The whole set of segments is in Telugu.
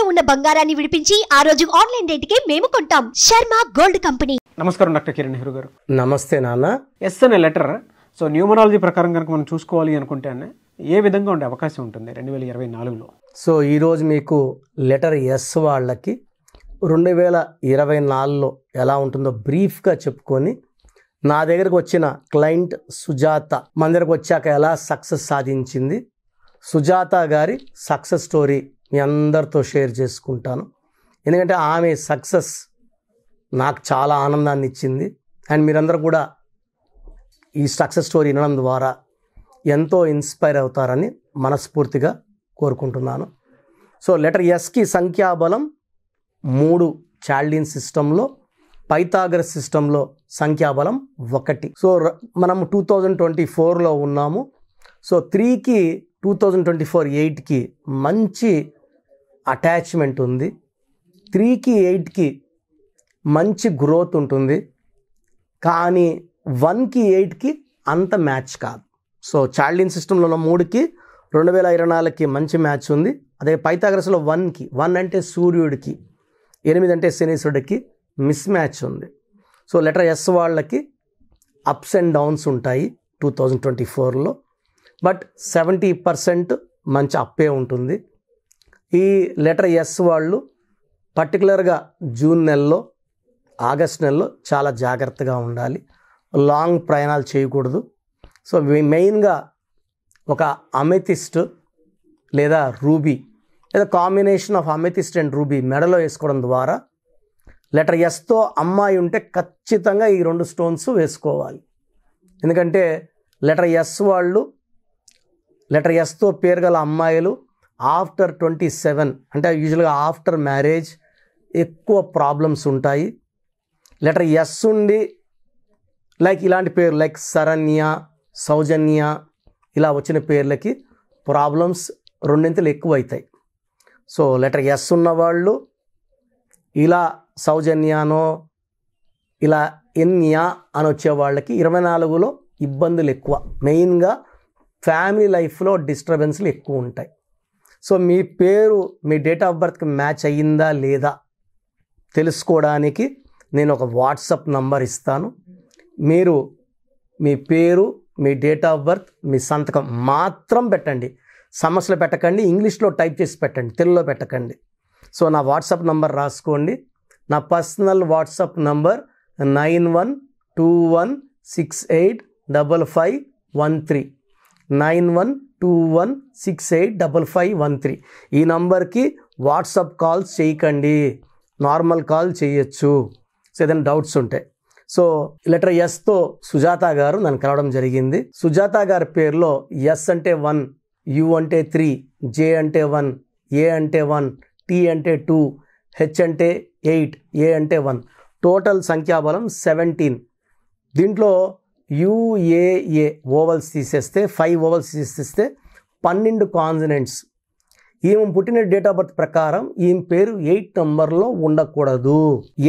తాకట్టులో ఉన్న బంగారాన్ని విడిపించి ఆ రోజు ఆన్లైన్ రేటుకే మేము కొంటాం. Sharma gold company. నమస్కారం డాక్టర్ కిరణ్ నెహ్రూ గారు. నమస్తే నాన్న. ఎస్ అనే లెటర్ సో న్యూమరాలజీ ప్రకారం కనుక మనం చూసుకోవాలి అనుకుంటే ఏ విధంగా ఉండే అవకాశం ఉంటుంది 2024లో? సో ఈరోజు మీకు లెటర్ ఎస్ వాళ్ళకి 2024లో ఎలా ఉంటుందో బ్రీఫ్గా చెప్పుకొని, నా దగ్గరకు వచ్చిన క్లయింట్ సుజాత మన దగ్గరకు వచ్చాక ఎలా సక్సెస్ సాధించింది, సుజాత గారి సక్సెస్ స్టోరీ మీ అందరితో షేర్ చేసుకుంటాను. ఎందుకంటే ఆమె సక్సెస్ నాకు చాలా ఆనందాన్ని ఇచ్చింది. అండ్ మీరందరూ కూడా ఈ సక్సెస్ స్టోరీ వినడం ద్వారా ఎంతో ఇన్స్పైర్ అవుతారని మనస్ఫూర్తిగా కోరుకుంటున్నాను. సో లెటర్ ఎస్కి సంఖ్యాబలం 3, చాల్డిన్ సిస్టంలో, పైథాగరస్ సిస్టంలో సంఖ్యాబలం 1. సో మనం 2024లో ఉన్నాము. సో 3కి 2024 8కి మంచి అటాచ్మెంట్ ఉంది. 3కి 8కి మంచి గ్రోత్ ఉంటుంది. కానీ 1కి 8కి అంత మ్యాచ్ కాదు. సో చాల్డిన్ సిస్టంలో ఉన్న 3కి 2024కి మంచి మ్యాచ్ ఉంది. అదే పైథాగరస్లో 1కి 1 అంటే సూర్యుడికి, 8 అంటే శనీశ్వరుడికి మిస్ మ్యాచ్ ఉంది. సో లెటర్ ఎస్ వాళ్ళకి అప్స్ అండ్ డౌన్స్ ఉంటాయి 2024లో. బట్ 70% మంచి అప్పే ఉంటుంది. ఈ లెటర్ ఎస్ వాళ్ళు పర్టికులర్గా జూన్ నెలలో, ఆగస్ట్ నెలలో చాలా జాగ్రత్తగా ఉండాలి. లాంగ్ ప్రయాణాలు చేయకూడదు. సో మెయిన్గా ఒక అమెథిస్ట్ లేదా రూబీ లేదా combination of amethyst and ruby మెడలో వేసుకోవడం ద్వారా, లెటర్ ఎస్తో అమ్మాయి ఉంటే ఖచ్చితంగా ఈ 2 స్టోన్స్ వేసుకోవాలి. ఎందుకంటే లెటర్ ఎస్ వాళ్ళు, లెటర్ ఎస్తో పేరు గల అమ్మాయిలు ఆఫ్టర్ 27 అంటే యూజువల్గా ఆఫ్టర్ మ్యారేజ్ ఎక్కువ ప్రాబ్లమ్స్ ఉంటాయి. లెటర్ ఎస్ ఉండి లైక్ ఇలాంటి పేరు లైక్ శరణ్య, సౌజన్య ఇలా వచ్చిన పేర్లకి ప్రాబ్లమ్స్ 2 ఎక్కువ అవుతాయి. సో లెటర్ ఎస్ ఉన్నవాళ్ళు ఇలా సౌజన్యానో ఇలా ఎన్యా అని వచ్చే వాళ్ళకి 24లో ఇబ్బందులు ఎక్కువ. మెయిన్గా ఫ్యామిలీ లైఫ్లో డిస్టర్బెన్స్లు ఎక్కువ ఉంటాయి. సో మీ పేరు మీ డేట్ ఆఫ్ బర్త్కి మ్యాచ్ అయ్యిందా లేదా తెలుసుకోవడానికి నేను ఒక వాట్సాప్ నంబర్ ఇస్తాను. మీరు మీ పేరు, మీ డేట్ ఆఫ్ బర్త్, మీ సంతకం మాత్రం పెట్టండి. సమస్యలు పెట్టకండి, ఇంగ్లీష్లో టైప్ చేసి పెట్టండి, తెలుగులో పెట్టకండి. సో నా వాట్సాప్ నంబర్ రాసుకోండి. నా పర్సనల్ వాట్సాప్ నంబర్ 9121685513 9121685513. ఈ నంబర్కి వాట్సాప్ కాల్స్ చేయకండి, నార్మల్ కాల్ చేయొచ్చు సో ఏదైనా డౌట్స్ ఉంటాయి. సో లెటర్ ఎస్తో సుజాత గారు నన్ను కలవడం జరిగింది. సుజాత గారి పేరులో ఎస్ అంటే 1, యు అంటే 3, జే అంటే 1, ఏ అంటే 1, టీ అంటే 2, హెచ్ అంటే 8, ఏ అంటే 1. టోటల్ సంఖ్యాబలం 17. దీంట్లో యుఏఏ ఓవల్స్ తీసేస్తే 5 ఓవల్స్ తీసేస్తే 12 కాన్సనెంట్స్. ఈమె పుట్టిన డేట్ ఆఫ్ బర్త్ ప్రకారం ఈమె పేరు 8 నంబర్లో ఉండకూడదు.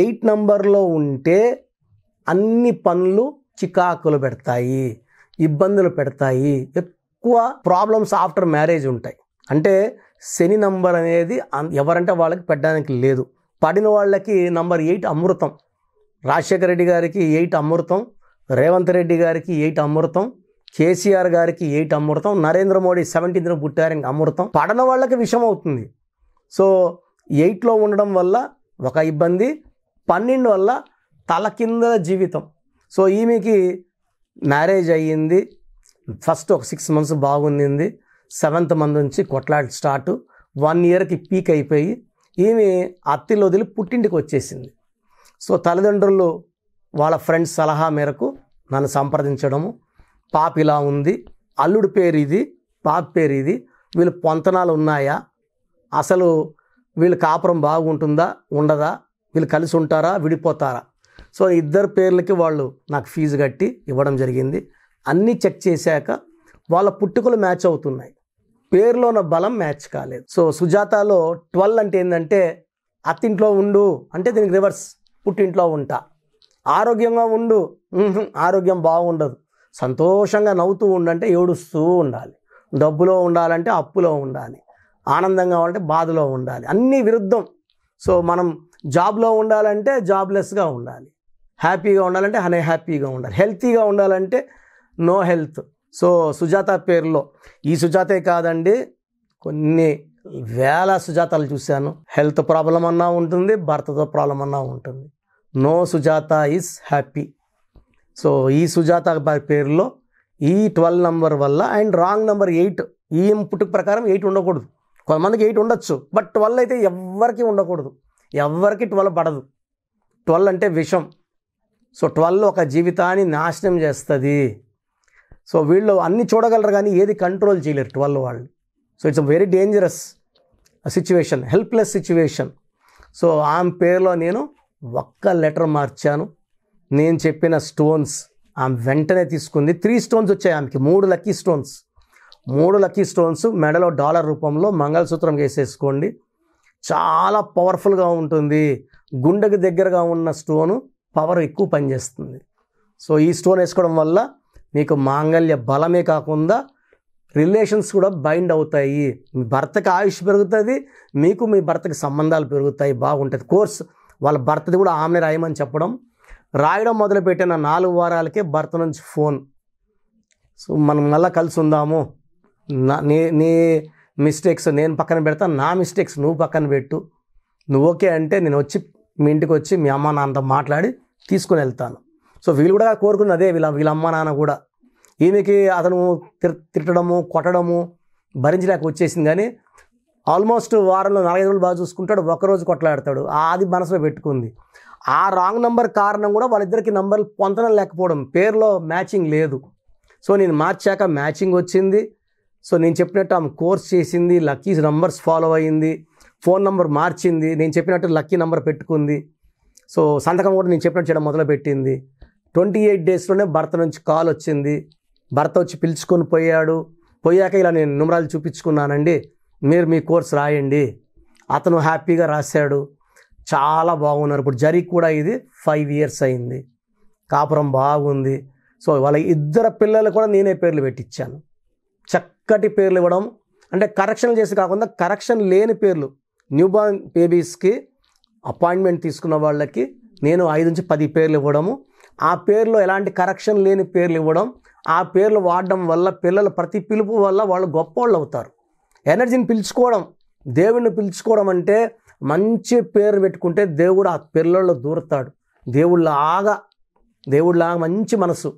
8 నంబర్లో ఉంటే అన్ని పనులు చికాకులు పెడతాయి, ఇబ్బందులు పెడతాయి, ఎక్కువ ప్రాబ్లమ్స్ ఆఫ్టర్ మ్యారేజ్ ఉంటాయి. అంటే శని నంబర్ అనేది ఎవరంటే వాళ్ళకి పెట్టడానికి లేదు. పడిన వాళ్ళకి నంబర్ 8 అమృతం. రాజశేఖర రెడ్డి గారికి 8 అమృతం, రేవంత్ రెడ్డి గారికి 8 అమృతం, కేసీఆర్ గారికి 8 అమృతం, నరేంద్ర మోడీ 17th పుట్టారు ఇంక అమృతం. పడన వాళ్ళకి విషం అవుతుంది. సో 8లో ఉండడం వల్ల ఒక ఇబ్బంది, 12 వల్ల తలకిందుల జీవితం. సో ఈమెకి మ్యారేజ్ అయ్యింది, ఫస్ట్ ఒక 6 months బాగుంది, 7th month నుంచి కొట్లాట స్టార్ట్, 1 yearకి పీక్ అయిపోయి ఈమె అత్తిలో వదిలి పుట్టింటికి వచ్చేసింది. సో తల్లిదండ్రులు వాళ్ళ ఫ్రెండ్స్ సలహా మేరకు నన్ను సంప్రదించడము, పాప ఇలా ఉంది, అల్లుడి పేరు ఇది, పాప పేరు ఇది, వీళ్ళు పొంతనాలు ఉన్నాయా, అసలు వీళ్ళ కాపురం బాగుంటుందా ఉండదా, వీళ్ళు కలిసి ఉంటారా విడిపోతారా. సో 2 పేర్లకి వాళ్ళు నాకు ఫీజు కట్టి ఇవ్వడం జరిగింది. అన్నీ చెక్ చేశాక వాళ్ళ పుట్టుకలు మ్యాచ్ అవుతున్నాయి, పేరులో ఉన్న బలం మ్యాచ్ కాలేదు. సో సుజాతలో 12 అంటే ఏంటంటే అత్తింట్లో ఉండు అంటే దీనికి రివర్స్, పుట్టింట్లో ఉంటా. ఆరోగ్యంగా ఉండు, ఆరోగ్యం బాగుండదు. సంతోషంగా నవ్వుతూ ఉండంటే ఏడుస్తూ ఉండాలి. డబ్బులో ఉండాలంటే అప్పులో ఉండాలి. ఆనందంగా ఉండాలంటే బాధలో ఉండాలి, అన్నీ విరుద్ధం. సో మనం జాబ్లో ఉండాలంటే జాబ్లెస్గా ఉండాలి, హ్యాపీగా ఉండాలంటే హ్యాపీగా ఉండాలి, హెల్తీగా ఉండాలంటే నో హెల్త్. సో సుజాత పేరులో ఈ సుజాతే కాదండి, కొన్ని వేల సుజాతాలు చూశాను. హెల్త్ ప్రాబ్లం అన్నా ఉంటుంది, భర్తతో ప్రాబ్లం అన్నా ఉంటుంది. No Sujatha is happy. So ఈ సుజాత పేరులో ఈ 12 నంబర్ వల్ల, అండ్ రాంగ్ నెంబర్ 8, ఈ పుట్టుక ప్రకారం 8 ఉండకూడదు. కొంతమందికి 8 ఉండొచ్చు, బట్ 12 అయితే ఎవ్వరికి ఉండకూడదు, ఎవ్వరికి 12 పడదు. 12 అంటే విషం. సో 12 ఒక జీవితాన్ని నాశనం చేస్తుంది. సో వీళ్ళు అన్ని చూడగలరు కానీ ఏది కంట్రోల్ చేయలేరు 12 వాళ్ళు. So it's a very dangerous situation, helpless situation. So ఆమె పేరులో నేను ఒక్క లెటర్ మార్చాను. నేను చెప్పిన స్టోన్స్ ఆమె వెంటనే తీసుకుంది. 3 స్టోన్స్ వచ్చాయి ఆమెకి, 3 లక్కీ స్టోన్స్. 3 లక్కీ స్టోన్స్ మెడలో డాలర్ రూపంలో మంగళసూత్రం వేసేసుకోండి. చాలా పవర్ఫుల్గా ఉంటుంది. గుండెకి దగ్గరగా ఉన్న స్టోను పవర్ ఎక్కువ పనిచేస్తుంది. సో ఈ స్టోన్ వేసుకోవడం వల్ల మీకు మాంగళ్య బలమే కాకుండా రిలేషన్స్ కూడా బైండ్ అవుతాయి. మీ భర్తకి ఆయుష్ పెరుగుతుంది, మీకు మీ భర్తకి సంబంధాలు పెరుగుతాయి, బాగుంటుంది. కోర్స్ వాళ్ళ భర్తది కూడా ఆమె రాయమని చెప్పడం, రాయడం మొదలుపెట్టిన 4 వారాలకే భర్త నుంచి ఫోన్. సో మనం మళ్ళీ కలిసి ఉందాము, నీ మిస్టేక్స్ నేను పక్కన పెడతాను, నా మిస్టేక్స్ నువ్వు పక్కన పెట్టు, నువ్వు ఓకే అంటే నేను వచ్చి మీ ఇంటికి వచ్చి మీ అమ్మ నాన్నతో మాట్లాడి తీసుకుని వెళ్తాను. సో వీళ్ళు కూడా కోరుకున్నది అదే, వీళ్ళ అమ్మ నాన్న కూడా. ఈమెకి అతను తిట్టడము కొట్టడము భరించలేక వచ్చేసింది. కానీ ఆల్మోస్ట్ వారంలో 4-5 రోజులు బాగా చూసుకుంటాడు, ఒక్కరోజు కొట్లాడతాడు. అది మనసులో పెట్టుకుంది. ఆ రాంగ్ నెంబర్ కారణం కూడా వాళ్ళిద్దరికి నంబర్లు పొందడం లేకపోవడం, పేరులో మ్యాచింగ్ లేదు. సో నేను మార్చాక మ్యాచింగ్ వచ్చింది. సో నేను చెప్పినట్టు ఆమె కోర్స్ చేసింది, లక్కీ నంబర్స్ ఫాలో అయ్యింది, ఫోన్ నెంబర్ మార్చింది, నేను చెప్పినట్టు లక్కీ నెంబర్ పెట్టుకుంది. సో సంతకం కూడా నేను చెప్పినట్టు చేయడం మొదలుపెట్టింది. 28 డేస్లోనే భర్త నుంచి కాల్ వచ్చింది. భర్త వచ్చి పిలుచుకొని పోయాక ఇలా నేను numerals చూపించుకున్నానండి, మీరు మీ కోర్స్ రాయండి. అతను హ్యాపీగా రాశాడు, చాలా బాగున్నారు. ఇప్పుడు జరిగి కూడా ఇది 5 years అయింది, కాపురం బాగుంది. సో వాళ్ళ 2 పిల్లలు కూడా నేనే పేర్లు పెట్టించాను. చక్కటి పేర్లు ఇవ్వడం అంటే కరెక్షన్ చేసి కాకుండా కరెక్షన్ లేని పేర్లు, న్యూబార్న్ బేబీస్కి అపాయింట్మెంట్ తీసుకున్న వాళ్ళకి నేను 5 నుంచి 10 పేర్లు ఇవ్వడము, ఆ పేర్లో ఎలాంటి కరెక్షన్ లేని పేర్లు ఇవ్వడం. ఆ పేర్లు వాడడం వల్ల పిల్లలు ప్రతి పిలుపు వల్ల వాళ్ళు గొప్పవాళ్ళు అవుతారు. ఎనర్జీని పిలుచుకోవడం, దేవుడిని పిలుచుకోవడం అంటే మంచి పేరు పెట్టుకుంటే దేవుడు ఆ పిల్లల్లో దూరతాడు. దేవుళ్ళలాగా మంచి మనసు.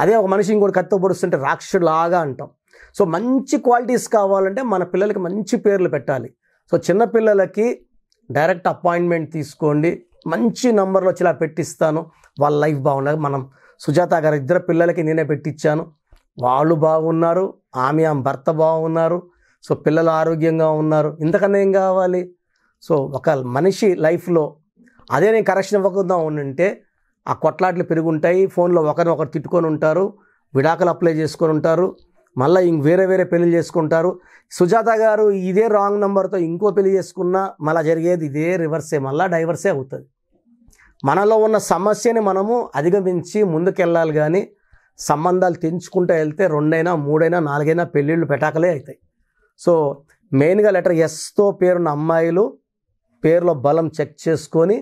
అదే ఒక మనిషి ఇంకోటి కత్తితో పొడుస్తుంటే రాక్షసులాగా అంటాం. సో మంచి క్వాలిటీస్ కావాలంటే మన పిల్లలకి మంచి పేర్లు పెట్టాలి. సో చిన్నపిల్లలకి డైరెక్ట్ అపాయింట్మెంట్ తీసుకోండి, మంచి నంబర్లో వచ్చి ఇలా పెట్టిస్తాను, వాళ్ళ లైఫ్ బాగుండదు. మనం సుజాత గారు 2 పిల్లలకి నేనే పెట్టించాను, వాళ్ళు బాగున్నారు, ఆమె భర్త బాగున్నారు. సో పిల్లలు ఆరోగ్యంగా ఉన్నారు. ఇంతకన్నా ఏం కావాలి? సో ఒక మనిషి లైఫ్లో అదే నేను కరెక్షన్ ఇవ్వకుండా ఉంటే ఆ కొట్లాట్లు పెరుగుంటాయి, ఫోన్లో ఒకరినొకరు తిట్టుకొని ఉంటారు, విడాకులు అప్లై చేసుకొని ఉంటారు, మళ్ళీ వేరే పెళ్లి చేసుకుంటారు. సుజాత గారు ఇదే రాంగ్ నెంబర్తో ఇంకో పెళ్లి చేసుకున్నా మళ్ళీ జరిగేది ఇదే రివర్సే, మళ్ళీ డైవర్సే అవుతుంది. మనలో ఉన్న సమస్యని మనము అధిగమించి ముందుకెళ్ళాలి. కానీ సంబంధాలు తెంచుకుంటూ వెళ్తే 2 అయినా 3 అయినా 4 అయినా పెళ్ళిళ్ళు పెటాకలే అవుతాయి. సో మెయిన్గా లెటర్ ఎస్తో పేరున్న అమ్మాయిలు పేరులో బలం చెక్ చేసుకొని,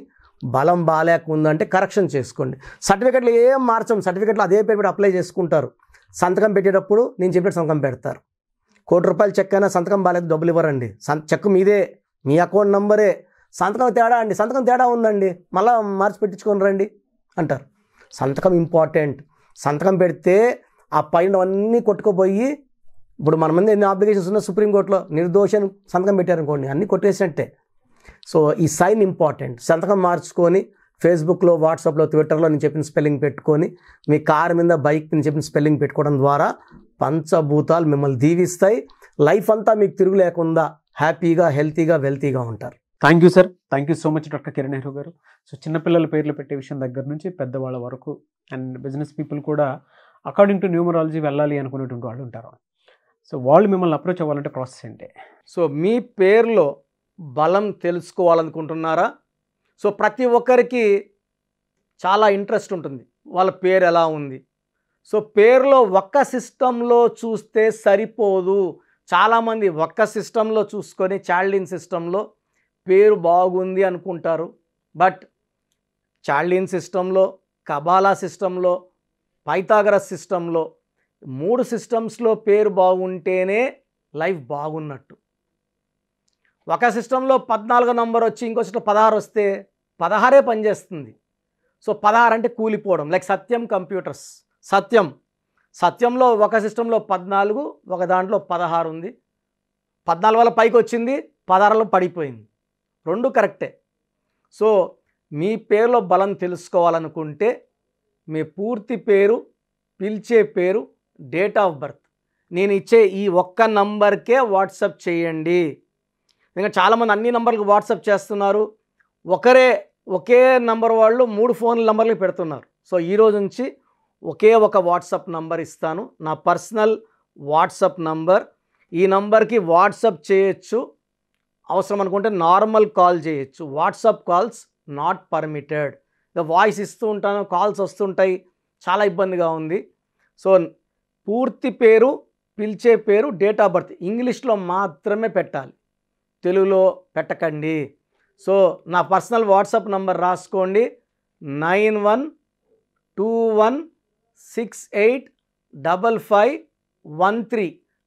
బలం బాగాలేకుందంటే కరెక్షన్ చేసుకోండి. సర్టిఫికెట్లు ఏం మార్చం, సర్టిఫికెట్లు అదే పేరు పెట్టి అప్లై చేసుకుంటారు. సంతకం పెట్టేటప్పుడు నేను చెప్పినట్టు సంతకం పెడతారు. ₹1,00,000 చెక్ అయినా సంతకం బాగాలేదు డబ్బులు ఇవ్వరండి. చెక్ మీదే, మీ అకౌంట్ నంబరే, సంతకం తేడా ఉందండి, మళ్ళీ మార్చి పెట్టించుకొని రండి అంటారు. సంతకం ఇంపార్టెంట్. సంతకం పెడితే ఆ పైన అన్నీ కొట్టుకుపోయి, ఇప్పుడు మన మంది ఎన్ని అప్లికేషన్స్ ఉన్నా సుప్రీంకోర్టులో నిర్దోషం సంతకం పెట్టారనుకోండి, అన్నీ కొట్టేసినట్టే. సో ఈ సైన్ ఇంపార్టెంట్. సంతకం మార్చుకొని ఫేస్బుక్లో, వాట్సాప్లో, ట్విట్టర్లో నేను చెప్పిన స్పెల్లింగ్ పెట్టుకొని, మీ కారు మీద బైక్ నేను చెప్పిన స్పెల్లింగ్ పెట్టుకోవడం ద్వారా పంచభూతాలు మిమ్మల్ని దీవిస్తాయి. లైఫ్ అంతా మీకు తిరుగు లేకుండా హ్యాపీగా, హెల్తీగా, వెల్తీగా ఉంటారు. Thank you sir, thank you so much doctor Kiran Nehru గారు. సో చిన్నపిల్లల పేర్లు పెట్టే విషయం దగ్గర నుంచి పెద్దవాళ్ళ వరకు అండ్ బిజినెస్ పీపుల్ కూడా అకార్డింగ్ టు న్యూమరాలజీ వెళ్ళాలి అనుకునేటువంటి వాళ్ళు ఉంటారు. సో వాళ్ళు మిమ్మల్ని అప్రోచ్ అవ్వాలంటే ప్రాసెస్ ఏంటి? సో మీ పేరులో బలం తెలుసుకోవాలనుకుంటున్నారా? సో ప్రతి ఒక్కరికి చాలా ఇంట్రెస్ట్ ఉంటుంది, వాళ్ళ పేరు ఎలా ఉంది. సో పేరులో ఒక్క సిస్టంలో చూస్తే సరిపోదు, చాలామంది ఒక్క సిస్టంలో చూసుకొని చాల్డిన్ సిస్టంలో పేరు బాగుంది అనుకుంటారు. బట్ చాల్డిన్ సిస్టంలో, కబాలా సిస్టంలో, పైథాగరస్ సిస్టంలో 3 సిస్టమ్స్లో పేరు బాగుంటేనే లైఫ్ బాగున్నట్టు. ఒక సిస్టంలో 14 నంబర్ వచ్చి ఇంకో సిస్టం 16 వస్తే 16 పనిచేస్తుంది. సో 16 అంటే కూలిపోవడం. లైక్ సత్యం కంప్యూటర్స్, సత్యంలో ఒక సిస్టంలో 14, ఒక దాంట్లో 16 ఉంది. 14 వల్ల పైకి వచ్చింది, 16లో పడిపోయింది. 2 కరెక్టే. సో మీ పేరులో బలం తెలుసుకోవాలనుకుంటే మీ పూర్తి పేరు, పిలిచే పేరు, డేట్ ఆఫ్ బర్త్ నేను ఇచ్చే ఈ ఒక్క నంబర్కే వాట్సాప్ చేయండి. ఇంకా చాలామంది అన్ని నంబర్లకు వాట్సాప్ చేస్తున్నారు. ఒకే నంబర్ వాళ్ళు 3 ఫోన్ నంబర్లు పెడుతున్నారు. సో ఈరోజు నుంచి ఒకే ఒక వాట్సాప్ నంబర్ ఇస్తాను, నా పర్సనల్ వాట్సాప్ నంబర్. ఈ నంబర్కి వాట్సాప్ చేయొచ్చు, అవసరం అనుకుంటే నార్మల్ కాల్ చేయొచ్చు. WhatsApp calls not permitted. Voice ఇస్తూ ఉంటాను, కాల్స్ వస్తుంటాయి, చాలా ఇబ్బందిగా ఉంది. సో పూర్తి పేరు, పిలిచే పేరు, డేట్ ఆఫ్ బర్త్ ఇంగ్లీష్లో మాత్రమే పెట్టాలి, తెలుగులో పెట్టకండి. సో నా పర్సనల్ వాట్సాప్ నంబర్ రాసుకోండి, 9121685513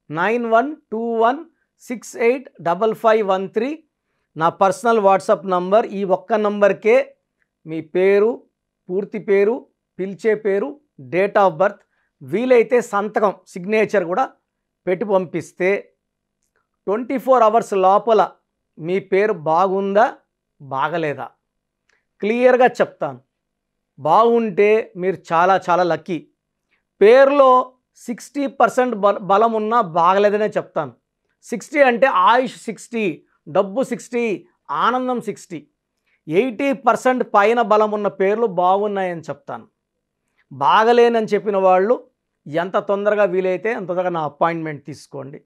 9121685513 నా పర్సనల్ వాట్సాప్ నంబర్. ఈ ఒక్క నంబర్కే మీ పేరు, పూర్తి పేరు, పిలిచే పేరు, డేట్ ఆఫ్ బర్త్, వీలైతే సంతకం, సిగ్నేచర్ కూడా పెట్టి పంపిస్తే 24 అవర్స్ లోపల మీ పేరు బాగుందా బాగలేదా క్లియర్గా చెప్తాను. బాగుంటే మీరు చాలా చాలా లక్కీ. పేరులో 60% బలం ఉన్నా బాగలేదనే చెప్తాను. 60 అంటే ఆయుష్ 60, డబ్బు 60, ఆనందం 60. 80% పైన బలం ఉన్న పేర్లు బాగున్నాయని చెప్తాను. బాగలేనని చెప్పిన వాళ్ళు ఎంత తొందరగా వీలైతే అంత తొందరగా నా అపాయింట్మెంట్ తీసుకోండి.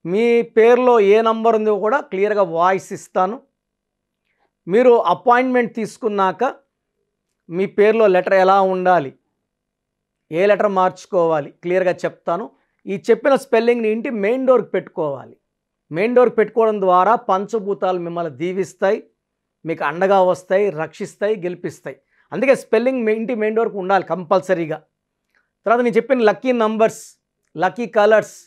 మీ పేరులో ఏ నంబర్ ఉందో కూడా క్లియర్గా వాయిస్ ఇస్తాను. మీరు అపాయింట్మెంట్ తీసుకున్నాక మీ పేరులో లెటర్ ఎలా ఉండాలి, ఏ లెటర్ మార్చుకోవాలి క్లియర్గా చెప్తాను. ఈ చెప్పిన స్పెల్లింగ్ని ఇంటి మెయిన్ డోర్కి పెట్టుకోవాలి. మెయిన్ డోర్కి పెట్టుకోవడం ద్వారా పంచభూతాలు మిమ్మల్ని దీవిస్తాయి, మీకు అండగా వస్తాయి, రక్షిస్తాయి, గెలిపిస్తాయి. అందుకే స్పెల్లింగ్ ఇంటి మెయిన్ డోర్కి ఉండాలి కంపల్సరీగా. తర్వాత నేను చెప్పిన lucky numbers, lucky colours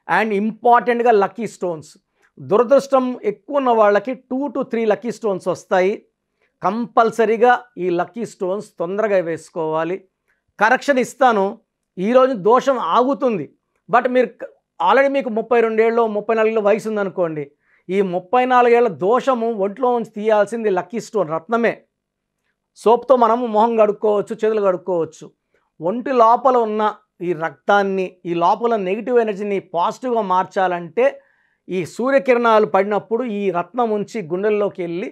and ఇంపార్టెంట్గా లక్కీ స్టోన్స్. దురదృష్టం ఎక్కువ ఉన్న వాళ్ళకి 2 to 3 లక్కీ స్టోన్స్ వస్తాయి. కంపల్సరీగా ఈ లక్కీ స్టోన్స్ తొందరగా వేసుకోవాలి. కరెక్షన్ ఇస్తాను. ఈరోజు దోషం ఆగుతుంది. బట్ మీరు ఆల్రెడీ మీకు 32 ఏళ్ళు 34 ఏళ్ళ వయసు ఉందనుకోండి, ఈ 34 ఏళ్ళ దోషము ఒంట్లో నుంచి తీయాల్సింది లక్కీ స్టోన్, రత్నమే. సోప్తో మనము మొహం కడుక్కోవచ్చు, చేతులు కడుక్కోవచ్చు. ఒంటి లోపల ఉన్న ఈ రక్తాన్ని, ఈ లోపల నెగిటివ్ ఎనర్జీని పాజిటివ్గా మార్చాలంటే ఈ సూర్యకిరణాలు పడినప్పుడు ఈ రత్నం ఉంచి గుండెల్లోకి వెళ్ళి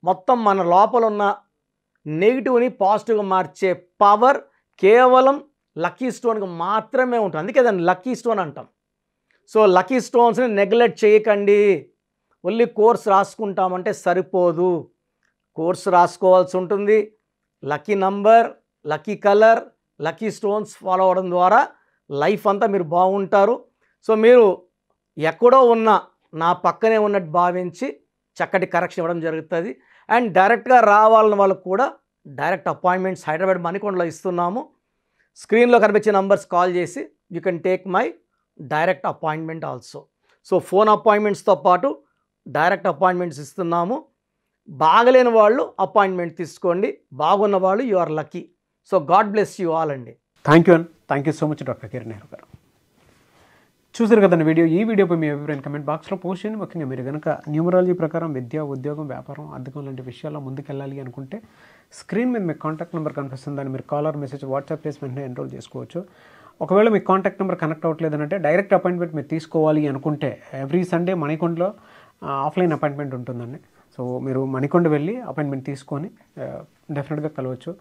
మొత్తం మన లోపల ఉన్న నెగిటివ్ని పాజిటివ్గా మార్చే పవర్ కేవలం లక్కీ స్టోన్కి మాత్రమే ఉంటుంది. అందుకే దాన్ని లక్కీ స్టోన్ అంటాం. సో లక్కీ స్టోన్స్ని నెగ్లెక్ట్ చేయకండి. ఓన్లీ కోర్స్ రాసుకుంటామంటే సరిపోదు, కోర్స్ రాసుకోవాల్సి ఉంటుంది. Lucky number, lucky colour, lucky stones follow అవ్వడం ద్వారా లైఫ్ అంతా మీరు బాగుంటారు. సో మీరు ఎక్కడో ఉన్న నా పక్కనే ఉన్నట్టు భావించి చక్కటి కరెక్షన్ ఇవ్వడం జరుగుతుంది. అండ్ డైరెక్ట్గా రావాలని వాళ్ళకు కూడా డైరెక్ట్ అపాయింట్మెంట్స్ హైదరాబాద్ మణికొండలో ఇస్తున్నాము. స్క్రీన్లో కనిపించే నంబర్స్ కాల్ చేసి you can take my direct appointment also. So phone అపాయింట్మెంట్స్తో పాటు డైరెక్ట్ అపాయింట్మెంట్స్ ఇస్తున్నాము. బాగలేని వాళ్ళు అపాయింట్మెంట్ తీసుకోండి, బాగున్న వాళ్ళు you are lucky. So God bless you all అండి. Thank you so much doctor Kiran Nehru గారు. చూసారు కదండి వీడియో. ఈ వీడియోపై మీ అభిప్రాయం కమెంట్ బాక్స్లో పోస్ట్ చేయండి. ముఖ్యంగా మీరు కనుక న్యూమరాలజీ ప్రకారం విద్య, ఉద్యోగం, వ్యాపారం, అద్దెకం లాంటి విషయాల్లో ముందుకెళ్ళాలి అనుకుంటే స్క్రీన్ మీద మీకు కాంటాక్ట్ నెంబర్ కనిపిస్తుంది. దాన్ని మీరు కాలర్ మెసేజ్ వాట్సాప్ చేసి వెంటనే ఎన్రోల్ చేసుకోవచ్చు. ఒకవేళ మీ కాంటాక్ట్ నెంబర్ కనెక్ట్ అవ్వట్లేదంటే డైరెక్ట్ అపాయింట్మెంట్ మీరు తీసుకోవాలి అనుకుంటే ఎవ్రీ సండే మణికొండలో ఆఫ్లైన్ అపాయింట్మెంట్ ఉంటుందండి. సో మీరు మణికొండ వెళ్ళి అపాయింట్మెంట్ తీసుకొని డెఫినెట్గా కలవచ్చు.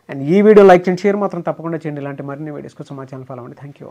అండ్ ఈ వీడియో లైక్ చేయండి, షేర్ మాత్రం తప్పకుండా చేయండి. ఇలాంటి మరిన్ని వీడియోస్ కోసం మా ఛానల్ ఫాలో అవ్వండి. Thank you.